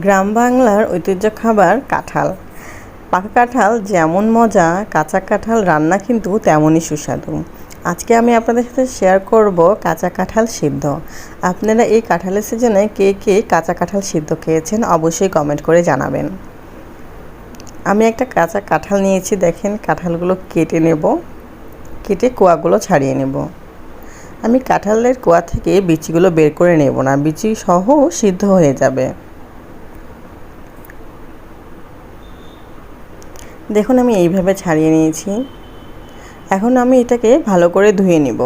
গ্রাম বাংলার ঐতিহ্য খাবার কাঁঠাল। পাকা কাঁঠাল যেমন মজা, কাঁচা কাঁঠাল রান্না কিন্তু তেমনই সুস্বাদু। আজকে আমি আপনাদের সাথে শেয়ার করব কাঁচা কাঁঠাল সিদ্ধ। আপনারা এই কাঁঠালের সিজনে কে কে কাঁচা কাঁঠাল সিদ্ধ খেয়েছেন অবশ্যই কমেন্ট করে জানাবেন। আমি একটা কাঁচা কাঁঠাল নিয়েছি, দেখেন কাঁঠালগুলো কেটে নেব, কেটে কোয়াগুলো ছাড়িয়ে নেব। আমি কাঁঠালের কোয়া থেকে বিচিগুলো বের করে নেব না, বিচি সহ সিদ্ধ হয়ে যাবে। দেখুন আমি এইভাবে ছাড়িয়ে নিয়েছি। এখন আমি এটাকে ভালো করে ধুয়ে নিব।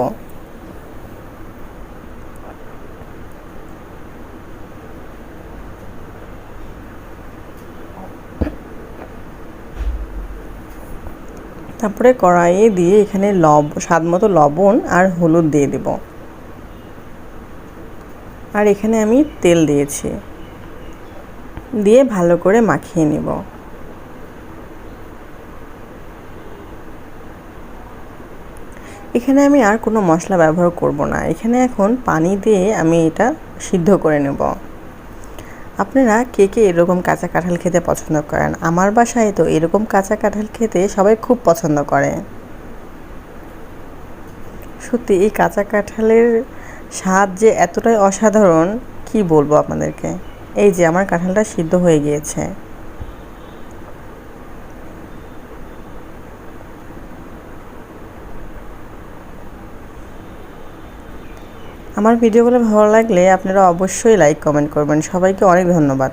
তারপরে কড়াইয়ে দিয়ে এখানে স্বাদ মতো লবণ আর হলুদ দিয়ে দেব। আর এখানে আমি তেল দিয়েছি, দিয়ে ভালো করে মাখিয়ে নেব। এখানে আমি আর কোনো মশলা ব্যবহার করব না। এখানে এখন পানি দিয়ে আমি এটা সিদ্ধ করে নেব। আপনারা কে কে এরকম কাঁচা কাঁঠাল খেতে পছন্দ করেন? আমার বাসায় তো এরকম কাঁচা কাঁঠাল খেতে সবাই খুব পছন্দ করে। সত্যি এই কাঁচা কাঁঠালের স্বাদ যে এতটাই অসাধারণ, কি বলবো আপনাদেরকে। এই যে আমার কাঁঠালটা সিদ্ধ হয়ে গিয়েছে। আমার ভিডিওগুলো ভালো লাগলে আপনারা অবশ্যই লাইক কমেন্ট করবেন। সবাইকে অনেক ধন্যবাদ।